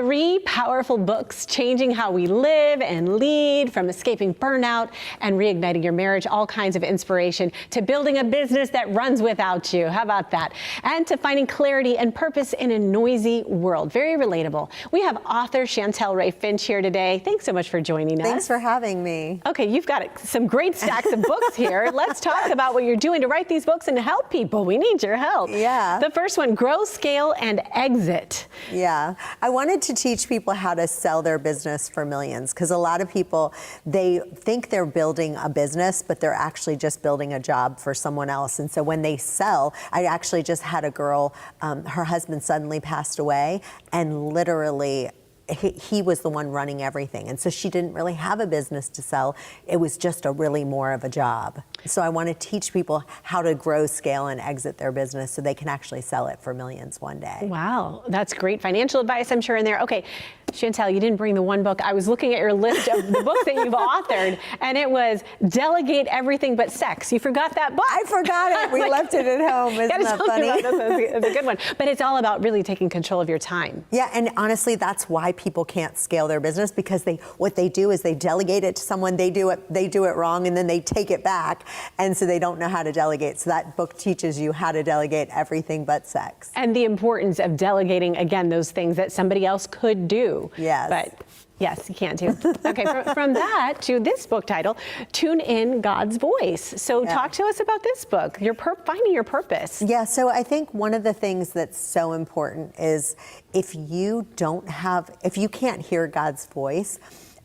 3 powerful books changing how we live and lead, from escaping burnout and reigniting your marriage, all kinds of inspiration, to building a business that runs without you. How about that? And to finding clarity and purpose in a noisy world. Very relatable. We have author Chantel Ray Finch here today. Thanks so much for joining us. Thanks for having me. Okay, you've got some great stacks of books here. Let's talk about what you're doing to write these books and help people. We need your help. Yeah. The first one, Grow, Scale, and Exit. Yeah. I wanted to teach people how to sell their business for millions, because a lot of people, they think they're building a business, but they're actually just building a job for someone else. And so when they sell, I actually just had a girl, her husband suddenly passed away, and literally he was the one running everything. And so she didn't really have a business to sell. It was just really more of a job. So I want to teach people how to grow, scale, and exit their business so they can actually sell it for millions one day. Wow, that's great financial advice, I'm sure, in there. Okay, Chantel, you didn't bring the one book. I was looking at your list of the books that you've authored, and it was Delegate Everything But Sex. You forgot that book. I forgot it. We left it at home. Isn't that funny? It's a good one. But it's all about really taking control of your time. Yeah, and honestly, that's why people can't scale their business, because what they do is they delegate it to someone, they do it wrong, and then they take it back, and so they don't know how to delegate. So that book teaches you how to delegate everything but sex. And the importance of delegating, again, those things that somebody else could do. Yes. But yes, you can't do. Okay, from that to this book title, Tune In God's Voice. So talk to us about this book, finding your purpose. Yeah, so I think one of the things that's so important is if you can't hear God's voice,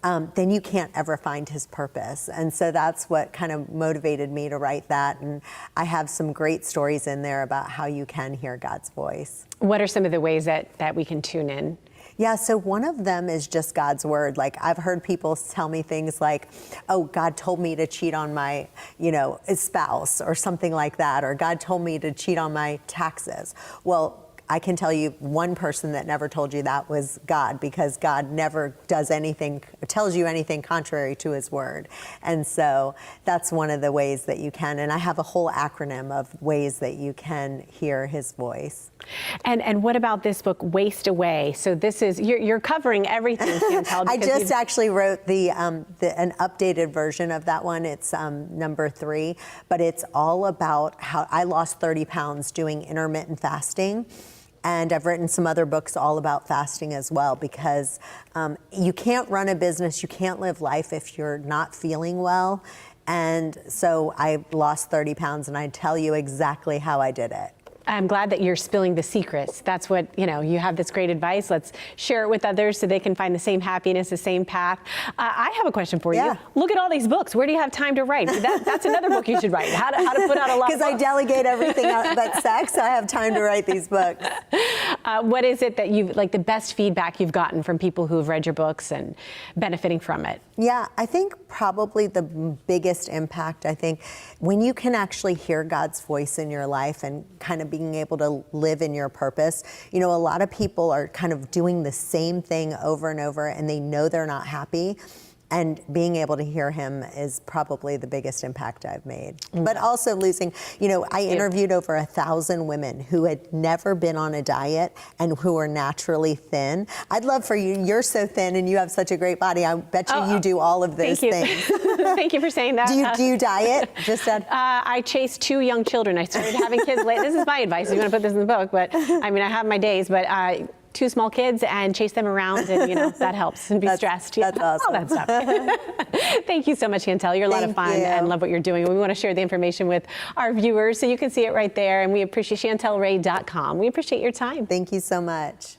then you can't ever find his purpose. And so that's what kind of motivated me to write that. And I have some great stories in there about how you can hear God's voice. What are some of the ways that we can tune in? Yeah, so one of them is just God's word. Like, I've heard people tell me things like, oh, God told me to cheat on my, spouse, or something like that, or God told me to cheat on my taxes. Well, I can tell you one person that never told you that was God, because God never tells you anything contrary to his word. And so that's one of the ways that you can. And I have a whole acronym of ways that you can hear his voice. And what about this book, Waste Away? So this is, you're covering everything, Chantel. I just actually wrote an updated version of that one. It's number 3, but it's all about how I lost 30 pounds doing intermittent fasting. And I've written some other books all about fasting as well, because you can't run a business, you can't live life if you're not feeling well. And so I lost 30 pounds, and I tell you exactly how I did it. I'm glad that you're spilling the secrets. That's what, you have this great advice. Let's share it with others so they can find the same happiness, the same path. I have a question for you. Look at all these books. Where do you have time to write? That's another book you should write. How to put out a lot of books. Because I delegate everything but sex, I have time to write these books. What is it that the best feedback you've gotten from people who have read your books and benefiting from it? Yeah, I think probably the biggest impact, when you can actually hear God's voice in your life and kind of being able to live in your purpose. A lot of people are kind of doing the same thing over and over, and they know they're not happy. And being able to hear him is probably the biggest impact I've made. But also losing, I interviewed over 1,000 women who had never been on a diet and who are naturally thin. I'd love for you, you're so thin and you have such a great body. I bet you do all of those things. Thank you for saying that. Do you diet? I chased 2 young children. I started having kids late. This is my advice. You're going to put this in the book, but I have my days, but 2 small kids and chase them around, and that helps, and be stressed. That's awesome. All that stuff. Thank you so much, Chantel. You're a lot of fun and love what you're doing. We want to share the information with our viewers so you can see it right there, and we appreciate ChantelRay.com. We appreciate your time. Thank you so much.